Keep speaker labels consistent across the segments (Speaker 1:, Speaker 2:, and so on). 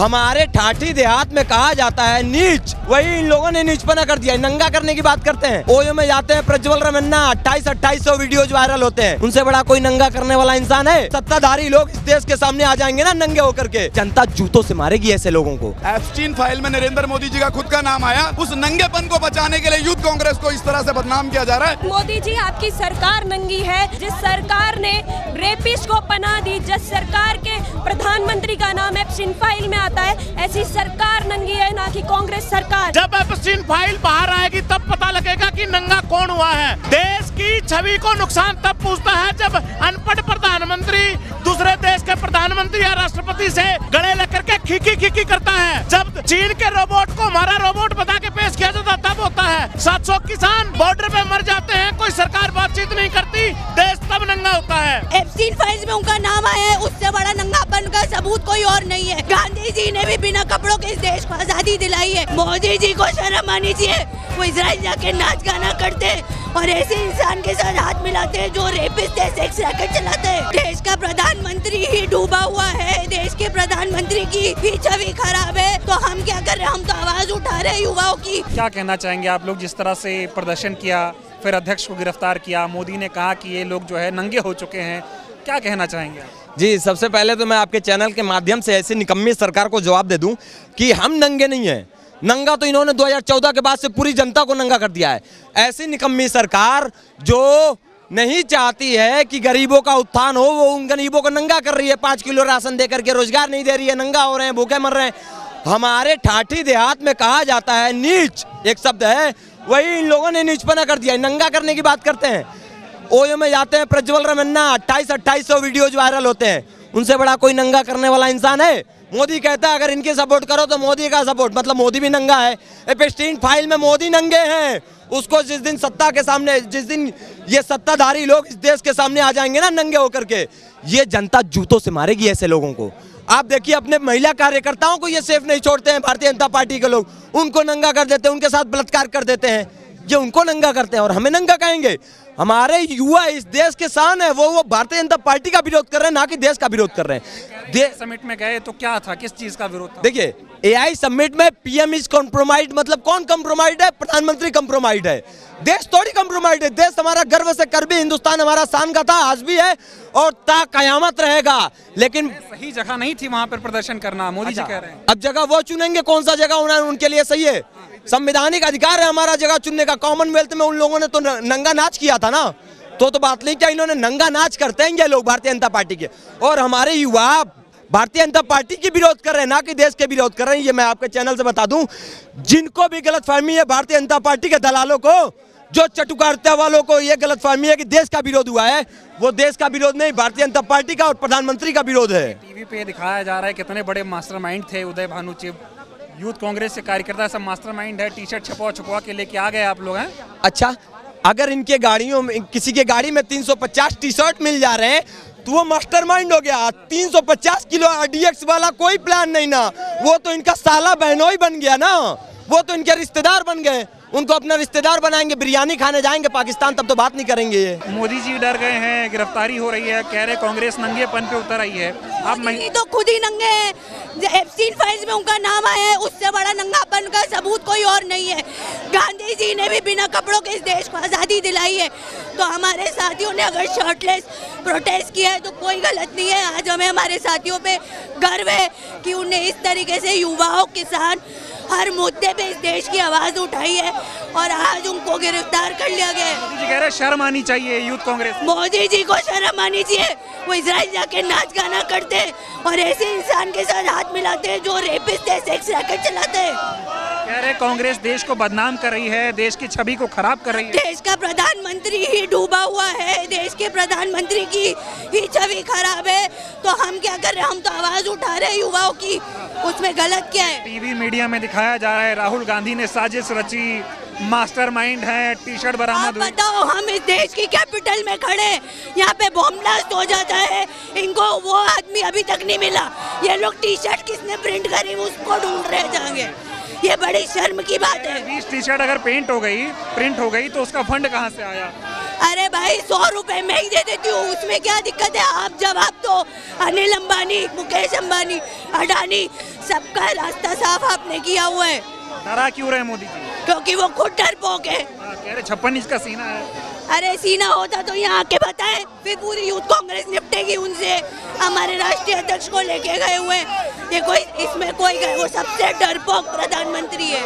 Speaker 1: हमारे ठाठी देहात में कहा जाता है नीच, वही इन लोगों ने नीचपना कर दिया। नंगा करने की बात करते हैं, ओयो में जाते हैं प्रज्वल रमन्ना, 2800 वीडियोज वायरल होते हैं। उनसे बड़ा कोई नंगा करने वाला इंसान है? सत्ताधारी लोग इस देश के सामने आ जाएंगे ना नंगे होकर के, जनता जूतों से मारेगी ऐसे लोगों को।
Speaker 2: एप्स्टीन फाइल में नरेंद्र मोदी जी का खुद का नाम आया, उस नंगेपन को बचाने के लिए यूथ कांग्रेस को इस तरह से बदनाम किया जा रहा है।
Speaker 3: मोदी जी, आपकी सरकार नंगी है। जिस सरकार ने रेपिस्ट को पनाह दी, जिस सरकार के प्रधानमंत्री का नाम एप्स्टीन फाइल में आता है, ऐसी सरकार नंगी है, ना कि कांग्रेस सरकार।
Speaker 4: जब एप्स्टीन फाइल बाहर आएगी तब पता लगेगा कि नंगा कौन हुआ है। देश की छवि को नुकसान तब पहुंचता है जब अनपढ़ प्रधानमंत्री दूसरे देश के प्रधानमंत्री या राष्ट्रपति से गले लग करके खीखी करता है। जब चीन के रोबोट को हमारा रोबोट बता के पेश किया जाता तब होता है। 700 किसान बॉर्डर पे मर जाते हैं, कोई सरकार बातचीत नहीं करती, देश तब नंगा होता है।
Speaker 5: एप्स्टीन फाइल्स में उनका नाम आया है, उससे बड़ा नंगापन का सबूत कोई और नहीं है। गांधी जी ने भी बिना कपड़ों के इस देश को आजादी दिलाई है। मोदी जी को शर्म आनी चाहिए, वो इजराइल जाके नाच गाना करते और ऐसे इंसान के साथ हाथ मिलाते हैं जो रेपिस्ट है, सेक्स रैकेट चलाते हैं। देश का प्रधानमंत्री ही डूबा हुआ है, देश के प्रधानमंत्री की ही छवि खराब है, तो हम क्या कर रहे हैं? हम तो आवाज उठा रहे हैं युवाओं की।
Speaker 6: क्या कहना चाहेंगे आप लोग? जिस तरह से प्रदर्शन किया, फिर अध्यक्ष को गिरफ्तार किया, मोदी ने कहा कि ये लोग जो है नंगे हो चुके हैं, क्या कहना चाहेंगे?
Speaker 1: जी, सबसे पहले तो मैं आपके चैनल के माध्यम से ऐसी निकम्मी सरकार को जवाब दे दूं कि हम नंगे नहीं हैं। नंगा तो इन्होंने 2014 के बाद से पूरी जनता को नंगा कर दिया है। ऐसी निकम्मी सरकार जो नहीं चाहती है कि गरीबों का उत्थान हो, वो उन गरीबों को नंगा कर रही है। 5 किलो राशन दे करके रोजगार नहीं दे रही है, नंगा हो रहे हैं, भूखे मर रहे हैं। हमारे ठाठी देहात में कहा जाता है नीच, एक शब्द है, वही इन लोगों ने नीचपना कर दिया। नंगा करने की बात करते हैं, ओयो में जाते हैं प्रज्वल रमन्ना, 2800 वीडियोज वायरल होते हैं। उनसे बड़ा कोई नंगा करने वाला इंसान है? मोदी कहता है अगर इनके सपोर्ट करो तो मोदी का सपोर्ट, मतलब मोदी भी नंगा है। एप्स्टीन फाइल में मोदी नंगे हैं। उसको जिस दिन सत्ता के सामने, जिस दिन ये सत्ताधारी लोग इस देश के सामने आ जाएंगे ना नंगे होकर के, ये जनता जूतों से मारेगी ऐसे लोगों को। आप देखिए अपने महिला कार्यकर्ताओं को ये सेफ नहीं छोड़ते हैं भारतीय जनता पार्टी के लोग, उनको नंगा कर देते हैं, उनके साथ बलात्कार कर देते हैं। ये उनको नंगा करते हैं और हमें नंगा कहेंगे? हमारे युवा इस देश के शान है, वो भारतीय जनता पार्टी का विरोध कर रहे हैं, ना कि देश का विरोध कर रहे हैं।
Speaker 6: समिट में गए तो क्या था, किस चीज का विरोध था?
Speaker 1: देखिए, एआई समिट में पीएम इज कॉम्प्रोमाइज्ड, मतलब कौन कॉम्प्रोमाइज्ड है? प्रधानमंत्री कॉम्प्रोमाइज्ड है, देश थोड़ी कॉम्प्रोमाइज्ड है। देश हमारा गर्व से कर भी, हिंदुस्तान हमारा शान का था, आज भी है और ता कयामत रहेगा। लेकिन
Speaker 6: सही जगह नहीं थी वहां पर प्रदर्शन करना, मोदी जी कह रहे हैं।
Speaker 1: अब जगह वो चुनेंगे, कौन सा जगह होना उनके लिए सही है। संवैधानिक अधिकार है हमारा जगह चुनने का। कॉमनवेल्थ में उन लोगों ने तो नंगा नाच किया था ना, तो बात नहीं क्या इन्होंने नंगा नाच करते हैं ये लोग भारतीय जनता पार्टी के। और हमारे युवा भारतीय जनता पार्टी की विरोध कर रहे हैं, ना कि देश के विरोध कर रहे हैं। ये मैं आपके चैनल से बता दूं, जिनको भी गलतफहमी है भारतीय जनता पार्टी के दलालों को, जो चटुकारिता वालों को ये गलतफहमी है कि देश का विरोध हुआ है, वो देश का विरोध नहीं, भारतीय जनता पार्टी का और प्रधानमंत्री का विरोध है।
Speaker 6: टीवी पे दिखाया जा रहा है कितने बड़े मास्टरमाइंड थे उदय भानु चिब, यूथ कांग्रेस के कार्यकर्ता सब मास्टरमाइंड है। टी शर्ट छपवा के लेके आ गए आप लोग हैं। अच्छा,
Speaker 1: अगर इनके गाड़ियों में, किसी के गाड़ी में 350 टी शर्ट मिल जा रहे हैं तो वो मास्टरमाइंड हो गया। 350 किलो RDX वाला कोई प्लान नहीं ना, वो तो इनका साला बहनोई बन गया ना, वो तो इनके रिश्तेदार बन गए। उनको अपना रिश्तेदार बनाएंगे, बिरयानी खाने जाएंगे पाकिस्तान, तब तो बात नहीं करेंगे ये।
Speaker 6: मोदी जी डर गए हैं, गिरफ्तारी हो रही है, कह रहे कांग्रेस नंगेपन पे उतर आई है।
Speaker 5: आप तो खुद ही नंगे हैं। एप्स्टीन फाइल्स में उनका नाम आया है, उससे बड़ा नंगापन का सबूत कोई और नहीं है। गांधी जी ने भी बिना कपड़ों के इस देश को आजादी दिलाई है, तो हमारे साथियों ने अगर शर्टलेस प्रोटेस्ट किया है तो कोई गलत नहीं है। आज हमें हमारे साथियों पे गर्व है कि उन्हें इस तरीके से युवाओं के साथ हर मुद्दे पे इस देश की आवाज उठाई है और आज उनको गिरफ्तार कर लिया गया है।
Speaker 6: मोदी जी कह रहे हैं शर्म आनी चाहिए यूथ कांग्रेस।
Speaker 5: मोदी जी को शर्म आनी चाहिए, वो इजराइल जाके नाच गाना करते और ऐसे इंसान के साथ हाथ मिलाते हैं जो रेपिस्ट है, सेक्स रैकेट चलाते हैं।
Speaker 6: कह रहे कांग्रेस देश को बदनाम कर रही है, देश की छवि को खराब कर रही है।
Speaker 5: देश का प्रधानमंत्री ही डूबा हुआ है, देश के प्रधानमंत्री की ही छवि खराब है, तो हम क्या कर रहे हैं? हम तो आवाज उठा रहे हैं युवाओं की, उसमें गलत क्या है?
Speaker 6: टीवी मीडिया में दिखाया जा रहा है राहुल गांधी ने साजिश रची, मास्टरमाइंड है, टी शर्ट बरामद हुई।
Speaker 5: बताओ, हम इस देश की कैपिटल में खड़े, यहाँ पे बॉम्ब ब्लास्ट हो जाता है, इनको वो आदमी अभी तक नहीं मिला। ये लोग टी शर्ट किसने प्रिंट करी उसको ढूंढ रहे जाएंगे, ये बड़ी शर्म की बात है।
Speaker 6: 20 टी शर्ट अगर प्रिंट हो गई तो उसका फंड कहाँ से आया?
Speaker 5: अरे भाई 100 रुपए मैं ही दे देती हूँ, उसमें क्या दिक्कत है? आप जवाब दो। अनिल अंबानी, मुकेश अंबानी, अडानी, सबका रास्ता साफ आपने किया हुआ है।
Speaker 6: डरा क्यों रहे मोदी जी?
Speaker 5: क्योंकि वो खुद डरपोक है।
Speaker 6: कह रहे 56 इंच का सीना है।
Speaker 5: अरे सीना होता तो यहाँ आके बताएं, फिर पूरी यूथ कांग्रेस निपटेगी उनसे। हमारे राष्ट्रीय अध्यक्ष को लेके गए हुए, ये कोई इसमें कोई गए, वो सबसे डरपोक प्रधानमंत्री है।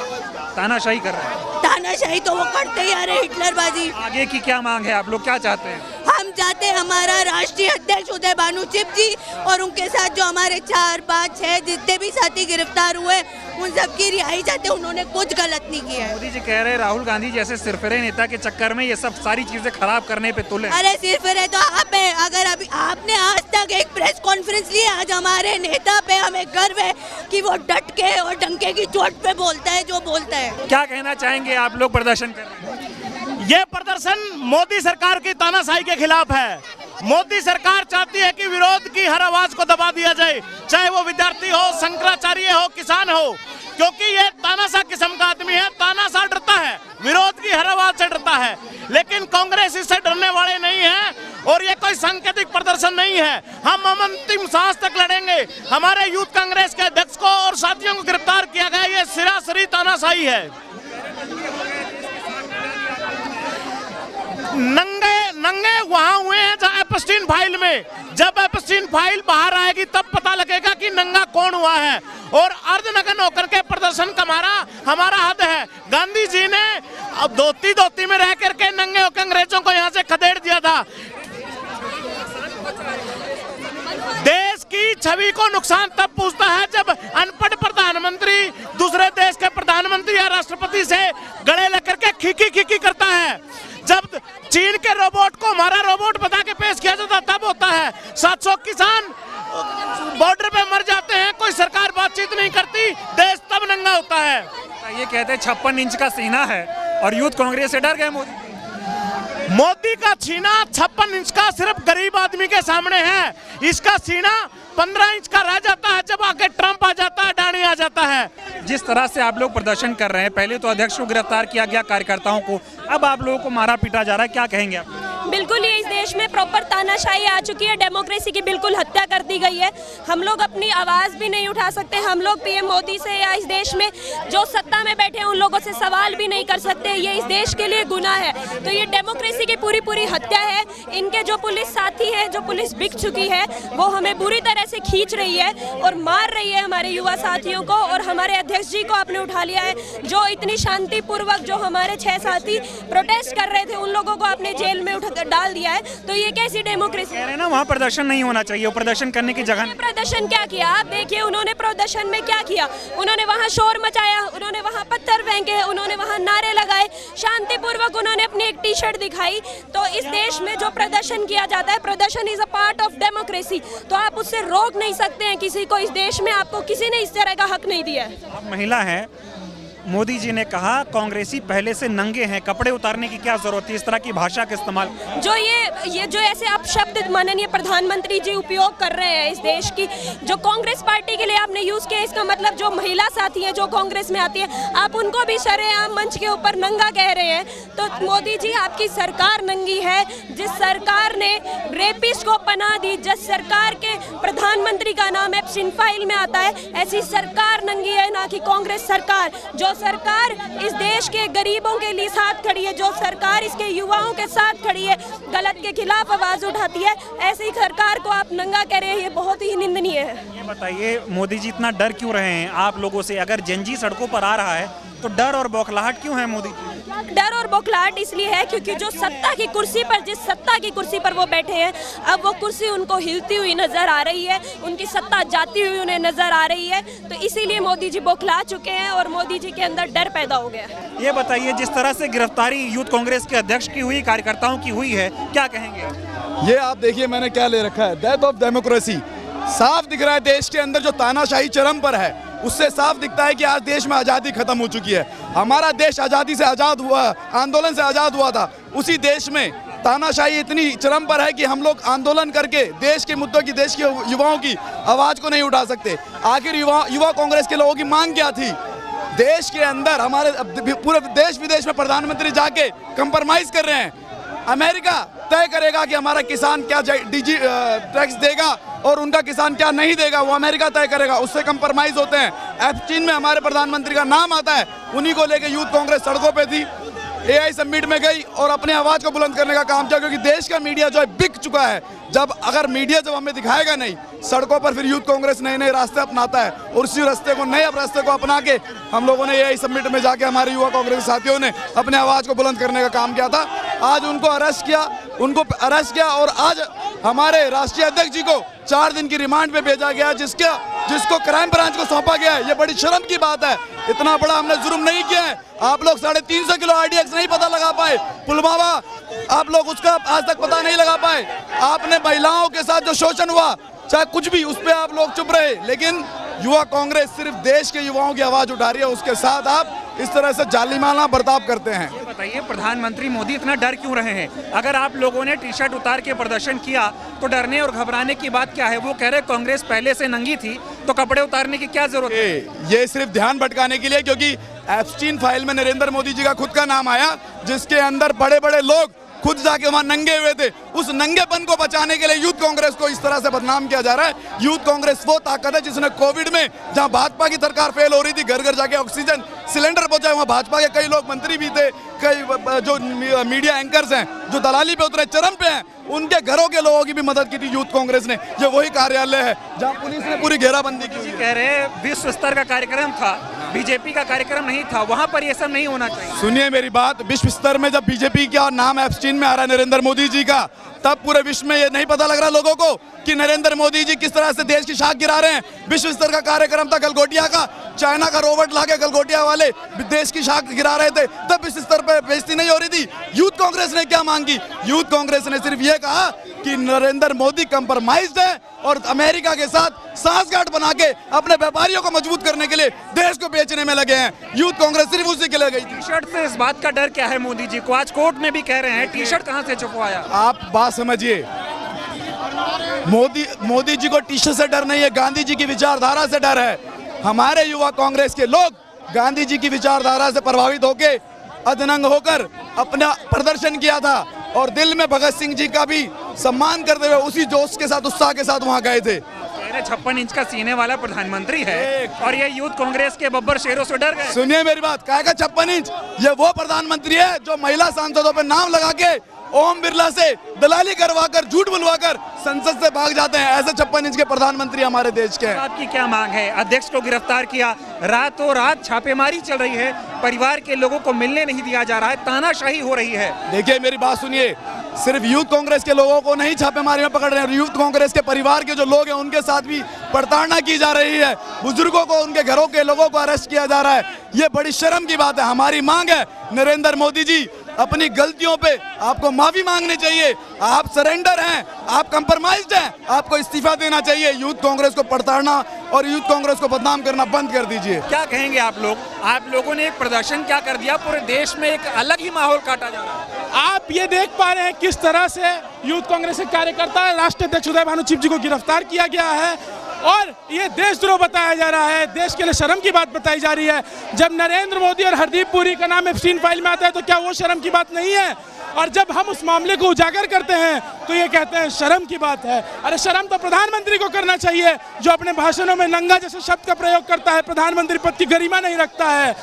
Speaker 6: तानाशाही कर रहे हैं।
Speaker 5: तानाशाही तो वो करते ही आ रहे, हिटलरबाजी।
Speaker 6: आगे की क्या मांग है? आप लोग क्या चाहते हैं?
Speaker 5: हम चाहते हैं हमारा राष्ट्रीय अध्यक्ष उदय भानु चिप जी और उनके साथ जो हमारे 4, 5, 6 जितने भी साथी गिरफ्तार हुए, उन सबकी रिहाई चाहते हैं। उन्होंने कुछ गलत नहीं किया है।
Speaker 6: मोदी जी कह रहे हैं राहुल गांधी जैसे सिरफिरे नेता के चक्कर में ये सब सारी चीजें खराब करने पे तुले।
Speaker 5: अरे सिरफिरे तो आप है। अगर अभी आपने आज तक एक प्रेस कॉन्फ्रेंस ली, आज हमारे नेता पे हमें गर्व है कि वो डट के और डंके की चोट पे बोलता है जो बोलता है।
Speaker 6: क्या कहना चाहेंगे? आप लोग प्रदर्शन कर रहे हैं।
Speaker 4: ये प्रदर्शन मोदी सरकार की तानाशाही के खिलाफ है। मोदी सरकार चाहती है कि विरोध की हर आवाज को दबा दिया जाए, चाहे वो विद्यार्थी हो, शंकराचार्य हो, किसान हो, क्योंकि ये तानाशाह किस्म का आदमी है। तानाशाह डरता है, विरोध की हर आवाज से डरता है, लेकिन कांग्रेस इससे डरने वाले नहीं है और ये कोई सांकेतिक प्रदर्शन नहीं है। हम अंतिम सांस तक लड़ेंगे। हमारे यूथ कांग्रेस के अध्यक्ष को और साथियों को गिरफ्तार किया गया, ये सरासरी तानाशाही है। नंगे वहां हुए हैं जहां एपस्टीन फाइल में। जब एपस्टीन फाइल बाहर आएगी तब पता लगेगा कि नंगा कौन हुआ है। और अर्धनग्न होकर के प्रदर्शन का हमारा हद है। गांधी जी ने अब धोती में रह करके नंगे होकर अंग्रेजों को यहाँ से खदेड़ दिया था। देश की छवि को नुकसान तब पहुंचता है जब अनपढ़ प्रधानमंत्री दूसरे देश के प्रधानमंत्री या राष्ट्रपति से गले लेकर के खीखी करता है। जब चीन के रोबोट को हमारा रोबोट बता के पेश किया जाता तब होता है। 700 किसान बॉर्डर पे मर जाते हैं, कोई सरकार बातचीत नहीं करती, देश तब नंगा होता है।
Speaker 6: ये कहते हैं 56 इंच का सीना है और यूथ कांग्रेस से डर गए
Speaker 4: मोदी का सीना 56 इंच का सिर्फ गरीब आदमी के सामने है। इसका सीना 15 इंच का रह जाता है जब आगे ट्रंप आ जाता है, अडानी आ जाता है।
Speaker 6: जिस तरह से आप लोग प्रदर्शन कर रहे हैं, पहले तो अध्यक्ष को गिरफ्तार किया गया, कार्यकर्ताओं को, अब आप लोगों को मारा पीटा जा रहा है, क्या कहेंगे आप?
Speaker 3: बिल्कुल ये इस देश में प्रॉपर तानाशाही आ चुकी है, डेमोक्रेसी की बिल्कुल हत्या कर दी गई है। हम लोग अपनी आवाज़ भी नहीं उठा सकते। हम लोग पीएम मोदी से या इस देश में जो सत्ता में बैठे हैं उन लोगों से सवाल भी नहीं कर सकते। ये इस देश के लिए गुनाह है। तो ये डेमोक्रेसी की पूरी हत्या है। इनके जो पुलिस साथी हैं, जो पुलिस बिक चुकी है, वो हमें बुरी तरह से खींच रही है और मार रही है हमारे युवा साथियों को। और हमारे अध्यक्ष जी को आपने उठा लिया है, जो इतनी शांतिपूर्वक जो हमारे 6 साथी प्रोटेस्ट कर रहे थे उन लोगों को आपने जेल में डाल दिया है। तो ये कैसी डेमोक्रेसी
Speaker 6: कह रहे हैं ना, वहाँ प्रदर्शन नहीं होना चाहिए, प्रदर्शन करने की जगह।
Speaker 3: प्रदर्शन क्या किया आप देखिए, उन्होंने प्रदर्शन में क्या किया? उन्होंने वहाँ शोर मचाया, उन्होंने वहाँ पत्थर फेंके, उन्होंने वहाँ नारे लगाए, शांतिपूर्वक उन्होंने अपनी एक टी-शर्ट दिखाई। तो इस देश में जो प्रदर्शन किया जाता है, प्रदर्शन is a part of democracy, तो आप उससे रोक नहीं सकते हैं किसी को। इस देश में आपको किसी ने इस तरह का हक नहीं दिया है।
Speaker 6: आप महिला हैं, मोदी जी ने कहा कांग्रेसी पहले से नंगे हैं, कपड़े उतारने की क्या जरूरत है? इस तरह की भाषा का इस्तेमाल,
Speaker 3: जो ये जो ऐसे अपशब्द माननीय प्रधानमंत्री जी उपयोग कर रहे हैं इस देश की, जो कांग्रेस पार्टी के लिए आपने यूज किया, इसका मतलब जो महिला साथी हैं जो कांग्रेस में आती है, आप उनको भी शरेआम मंच के ऊपर नंगा कह रहे हैं। तो मोदी जी आपकी सरकार नंगी है। जिस सरकार ने रेपिस्ट को पनाह दी, जिस सरकार के प्रधानमंत्री का नाम एपस्टीन फाइल में आता है, ऐसी सरकार नंगी है, ना कि कांग्रेस सरकार। जो सरकार इस देश के गरीबों के लिए साथ खड़ी है, जो सरकार इसके युवाओं के साथ खड़ी है, गलत के खिलाफ आवाज उठाती है, ऐसी सरकार को आप नंगा कह रहे हैं, ये बहुत ही निंदनीय है।
Speaker 6: ये बताइए मोदी जी इतना डर क्यों रहे हैं आप लोगों से? अगर जनजी सड़कों पर आ रहा है तो डर और बौखलाहट क्यों है मोदी जी?
Speaker 3: डर और बौखलाहट इसलिए है क्योंकि जो सत्ता की कुर्सी पर, जिस सत्ता की कुर्सी पर वो बैठे हैं, अब वो कुर्सी उनको हिलती हुई नजर आ रही है, उनकी सत्ता जाती हुई उन्हें नजर आ रही है। तो इसीलिए मोदी जी बौखला चुके हैं और मोदी जी के अंदर डर पैदा हो गया।
Speaker 6: ये बताइए जिस तरह से गिरफ्तारी यूथ कांग्रेस के अध्यक्ष की हुई, कार्यकर्ताओं की हुई है, क्या कहेंगे?
Speaker 2: ये आप देखिए मैंने क्या ले रखा है, डेथ ऑफ डेमोक्रेसी। साफ दिख रहा है देश के अंदर जो तानाशाही चरम पर है, उससे साफ दिखता है कि आज देश में आज़ादी खत्म हो चुकी है। हमारा देश आज़ादी से आज़ाद हुआ, आंदोलन से आज़ाद हुआ था, उसी देश में तानाशाही इतनी चरम पर है कि हम लोग आंदोलन करके देश के मुद्दों की, देश के युवाओं की आवाज़ को नहीं उठा सकते। आखिर युवा कांग्रेस के लोगों की मांग क्या थी? देश के अंदर हमारे पूरे देश विदेश में प्रधानमंत्री जाके कंप्रोमाइज़ कर रहे हैं। अमेरिका तय करेगा कि हमारा किसान क्या टैक्स देगा और उनका किसान क्या नहीं देगा, वो अमेरिका तय करेगा, उससे कंप्रोमाइज होते हैं। एप्स्टीन में हमारे प्रधानमंत्री का नाम आता है, उन्हीं को लेके यूथ कांग्रेस सड़कों पे थी, AI समिट में गई और अपने आवाज को बुलंद करने का काम किया, क्योंकि देश का मीडिया जो है बिक चुका है। जब अगर मीडिया जब हमें दिखाएगा नहीं सड़कों पर, फिर यूथ कांग्रेस नए नए रास्ते अपनाता है और उसी रास्ते को अपना के हम लोगों ने AI समिट में जाके हमारे युवा कांग्रेस साथियों ने अपने आवाज को बुलंद करने का काम किया था। आज उनको अरेस्ट किया और आज हमारे राष्ट्रीय अध्यक्ष जी को 4 दिन की रिमांड पे भेजा गया, जिसको क्राइम ब्रांच को सौंपा गया है। ये बड़ी शर्म की बात है, इतना बड़ा हमने जुर्म नहीं किया है। आप लोग 350 किलो RDX नहीं पता लगा पाए, पुलवामा आप लोग उसका आज तक पता नहीं लगा पाए। आपने महिलाओं के साथ जो शोषण हुआ, चाहे कुछ भी, उस पर आप लोग चुप रहे, लेकिन युवा कांग्रेस सिर्फ देश के युवाओं की आवाज उठा रही है, उसके साथ आप इस तरह से जालिमाना बर्ताव करते हैं।
Speaker 6: ये बताइए, प्रधानमंत्री मोदी इतना डर क्यों रहे हैं? अगर आप लोगों ने टी-शर्ट उतार के प्रदर्शन किया तो डरने और घबराने की बात क्या है? वो कह रहे कांग्रेस पहले से नंगी थी तो कपड़े उतारने की क्या जरूरत है?
Speaker 2: ये सिर्फ ध्यान भटकाने के लिए, क्योंकि एप्स्टीन फाइल में नरेंद्र मोदी जी का खुद का नाम आया, जिसके अंदर बड़े बड़े लोग खुद जाके वहां नंगे हुए थे। उस नंगेपन को बचाने के लिए यूथ कांग्रेस को इस तरह से बदनाम किया जा रहा है। यूथ कांग्रेस वो ताकत है जिसने कोविड में, जहां भाजपा की सरकार फेल हो रही थी, घर घर जाके ऑक्सीजन सिलेंडर पहुंचाए, वहां भाजपा के कई लोग मंत्री भी थे, कई जो मीडिया एंकर्स हैं जो दलाली पे उतरे, चरम पे हैं, उनके घरों के लोगों की भी मदद की थी यूथ कांग्रेस ने। ये वही कार्यालय है जहां पुलिस ने पूरी घेराबंदी की।
Speaker 6: कह रहे विश्व स्तर का कार्यक्रम था, बीजेपी का कार्यक्रम नहीं था, वहां पर ये सब नहीं होना चाहिए।
Speaker 2: सुनिए मेरी बात, विश्व स्तर में जब बीजेपी का नाम एप्स्टीन में आ रहा है नरेंद्र मोदी जी का, तब पूरे विश्व में ये नहीं पता लग रहा लोगों को कि नरेंद्र मोदी जी किस तरह से देश की शाख गिरा रहे हैं। विश्व स्तर का कार्यक्रम था गलगोटिया का, चाइना का रोबोट लाके गलगोटिया वाले देश की शाख गिरा रहे थे, तब विश्व स्तर पर बेइज्जती नहीं हो रही थी। यूथ कांग्रेस ने क्या मांगी? यूथ कांग्रेस ने सिर्फ ये कहा कि नरेंद्र मोदी कंप्रोमाइज्ड है और अमेरिका के साथ सांठगांठ बना के अपने व्यापारियों को मजबूत करने के लिए देश को बेचने में लगे हैं। यूथ कांग्रेस सिर्फ उसी के लिए गई थी।
Speaker 6: टी-शर्ट से इस बात का डर क्या है मोदी जी को? आज कोर्ट में भी कह रहे हैं टी-शर्ट कहां से छुपवाया?
Speaker 2: आप बात समझिए, मोदी जी को टी-शर्ट से डर नहीं है, गांधी जी की विचारधारा से डर है। हमारे युवा कांग्रेस के लोग गांधी जी की विचारधारा से प्रभावित होके अधनंग होकर अपना प्रदर्शन किया था और दिल में भगत सिंह जी का भी सम्मान करते हुए उसी जोश के साथ, उत्साह के साथ वहां गए थे।
Speaker 6: 56 इंच का सीने वाला प्रधानमंत्री है और ये यूथ कांग्रेस के बब्बर शेरों से डर गए।
Speaker 2: सुनिए मेरी बात, क्या 56 इंच? ये वो प्रधानमंत्री है जो महिला सांसदों पे नाम लगा के ओम बिरला से दलाली करवाकर, झूठ बुलवाकर संसद से भाग जाते हैं। ऐसे 56 इंच के प्रधानमंत्री हमारे देश के हैं।
Speaker 6: आपकी क्या मांग है? अध्यक्ष को गिरफ्तार किया, रातों रात छापेमारी चल रही है, परिवार के लोगों को मिलने नहीं दिया जा रहा है, तानाशाही हो रही है।
Speaker 2: देखिए मेरी बात सुनिए, सिर्फ यूथ कांग्रेस के लोगों को नहीं छापेमारी में पकड़ रहे हैं, यूथ कांग्रेस के परिवार के जो लोग हैं उनके साथ भी प्रताड़ना की जा रही है। बुजुर्गों को, उनके घरों के लोगों को अरेस्ट किया जा रहा है। ये बड़ी शर्म की बात है। हमारी मांग है नरेंद्र मोदी जी, अपनी गलतियों पे आपको माफी मांगनी चाहिए। आप सरेंडर हैं, आप कंप्रोमाइज्ड हैं, आपको इस्तीफा देना चाहिए। यूथ कांग्रेस को प्रताड़ना और यूथ कांग्रेस को बदनाम करना बंद कर दीजिए।
Speaker 6: क्या कहेंगे आप लोग? आप लोगों ने एक प्रदर्शन क्या कर दिया, पूरे देश में एक अलग ही माहौल काटा जा रहा है।
Speaker 7: आप ये देख पा रहे हैं किस तरह से यूथ कांग्रेस के कार्यकर्ता राष्ट्रीय अध्यक्ष उदय भानु चिप जी को गिरफ्तार किया गया है और ये देशद्रोह बताया जा रहा है, देश के लिए शर्म की बात बताई जा रही है। जब नरेंद्र मोदी और हरदीप पुरी का नाम एप्स्टीन फाइल में आता है तो क्या वो शर्म की बात नहीं है? और जब हम उस मामले को उजागर करते हैं तो ये कहते हैं शर्म की बात है। अरे शर्म तो प्रधानमंत्री को करना चाहिए जो अपने भाषणों में नंगा जैसे शब्द का प्रयोग करता है, प्रधानमंत्री पद की गरिमा नहीं रखता है।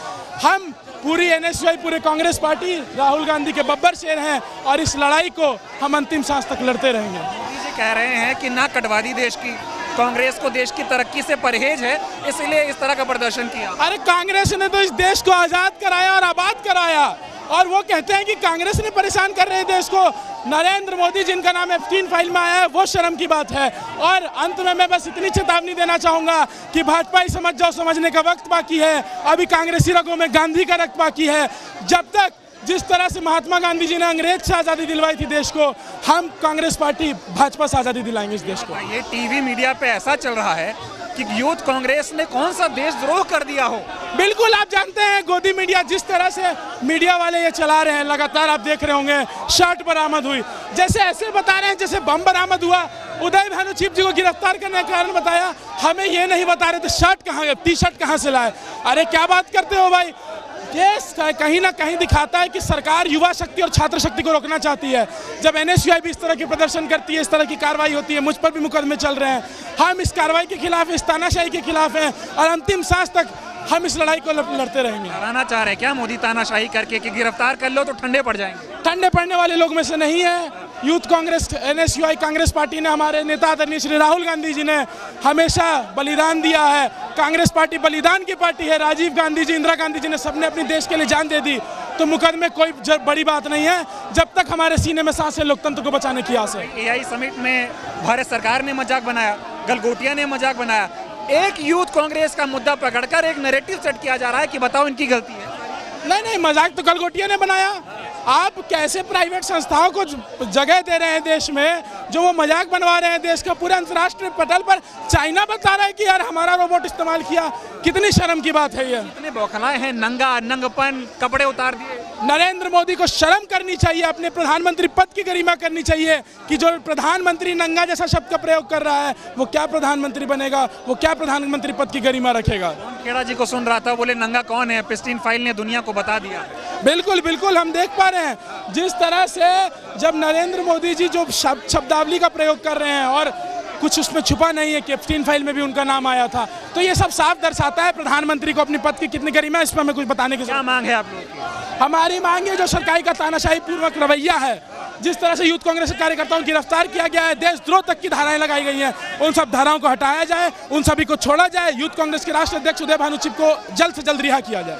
Speaker 7: हम पूरी NSUI, पूरे कांग्रेस पार्टी राहुल गांधी के बब्बर शेर हैं और इस लड़ाई को हम अंतिम सांस तक लड़ते रहेंगे।
Speaker 6: मोदी जी कह रहे हैं कि ना कटवादी देश की, कांग्रेस को देश की तरक्की से परहेज है, इसलिए इस तरह का प्रदर्शन किया।
Speaker 7: अरे कांग्रेस ने तो इस देश को आजाद कराया और आबाद कराया और वो कहते हैं कि कांग्रेस ने परेशान कर रहे हैं देश को। नरेंद्र मोदी जिनका नाम एप्स्टीन फाइल में आया है वो शर्म की बात है। और अंत में मैं बस इतनी चेतावनी देना चाहूंगा कि भाजपा ही समझ जाओ, समझने का वक्त बाकी है। अभी कांग्रेसी रगों में गांधी का रक्त बाकी है। जब तक जिस तरह से महात्मा गांधी जी ने अंग्रेज से आज़ादी दिलवाई थी देश को, हम कांग्रेस पार्टी भाजपा से आज़ादी दिलाएंगे इस देश को।
Speaker 6: ये टीवी मीडिया पे ऐसा चल रहा है कि यूथ कांग्रेस ने कौन सा देशद्रोह कर दिया हो।
Speaker 7: बिल्कुल, आप जानते हैं गोदी मीडिया जिस तरह से मीडिया वाले ये चला रहे हैं, लगातार आप देख रहे होंगे शर्ट बरामद हुई, जैसे ऐसे बता रहे हैं जैसे बम बरामद हुआ। उदय भानु चिप जी को गिरफ्तार करने का कारण बताया, हमें ये नहीं बता रहे थे शर्ट कहाँ, टी-शर्ट कहाँ से लाए। अरे क्या बात करते हो भाई, केस कहीं ना कहीं दिखाता है कि सरकार युवा शक्ति और छात्र शक्ति को रोकना चाहती है। जब एनएसयूआई भी इस तरह के प्रदर्शन करती है, इस तरह की कार्रवाई होती है, मुझ पर भी मुकदमे चल रहे हैं, हम इस कार्रवाई के खिलाफ, इस तानाशाही के खिलाफ हैं और अंतिम सांस तक हम इस लड़ाई को लड़ते रहेंगे।
Speaker 6: डराना चाह रहे हैं क्या मोदी तानाशाही करके कि गिरफ्तार कर लो तो ठंडे पड़ जाएंगे?
Speaker 7: ठंडे पड़ने वाले लोग में से नहीं है। Youth Congress NSUI Congress party ने, हमारे नेता आदरणीय श्री राहुल गांधी जी ने हमेशा बलिदान दिया है। कांग्रेस पार्टी बलिदान की पार्टी है। राजीव गांधी जी, इंदिरा गांधी जी ने सबने अपने देश के लिए जान दे दी। तो मुकदमे कोई बड़ी बात नहीं है जब तक हमारे सीने में सांस है, लोकतंत्र को बचाने की आस है।
Speaker 6: एआई समिट में भारत सरकार ने मजाक बनाया, गलगोटिया ने मजाक बनाया। एक यूथ कांग्रेस का मुद्दा पकड़कर एक नैरेटिव सेट किया जा रहा है कि बताओ इनकी गलती है।
Speaker 7: नहीं, मजाक तो गलगोटिया ने बनाया। आप कैसे प्राइवेट संस्थाओं को जगह दे रहे हैं देश में, जो वो मजाक बनवा रहे हैं देश का पूरे अंतर्राष्ट्रीय पटल पर। चाइना बता रहा है कि यार हमारा रोबोट इस्तेमाल किया। कितनी शर्म की बात है ये।
Speaker 6: इतने बौखलाए हैं, नंगपन, कपड़े उतार दिए।
Speaker 7: नरेंद्र मोदी को शर्म करनी चाहिए, अपने प्रधानमंत्री पद की गरिमा करनी चाहिए कि जो प्रधानमंत्री नंगा जैसा शब्द का प्रयोग कर रहा है, वो क्या प्रधानमंत्री बनेगा, वो क्या प्रधानमंत्री पद की गरिमा रखेगा।
Speaker 6: खेड़ा जी को सुन रहा था, बोले नंगा कौन है, प्रिस्टीन फाइल ने दुनिया को बता दिया।
Speaker 7: बिल्कुल हम देख पा रहे हैं जिस तरह से जब नरेंद्र मोदी जी जो शब्दावली का प्रयोग कर रहे हैं और कुछ उसमें छुपा नहीं है कि एप्स्टीन फाइल में भी उनका नाम आया था, तो ये सब साफ दर्शाता है प्रधानमंत्री को अपनी पद की कितनी गरिमा। इस पर हमें कुछ बताने की
Speaker 6: क्या मांग है आप लोगों की?
Speaker 7: हमारी मांग है जो सरकार का तानाशाही पूर्वक रवैया है, जिस तरह से यूथ कांग्रेस के कार्यकर्ताओं को गिरफ्तार किया गया है, देशद्रोह तक की धाराएं लगाई गई हैं, उन सब धाराओं को हटाया जाए, उन सभी को छोड़ा जाए। यूथ कांग्रेस के राष्ट्रीय अध्यक्ष उदय भानु चिब को जल्द से जल्द रिहा किया जाए।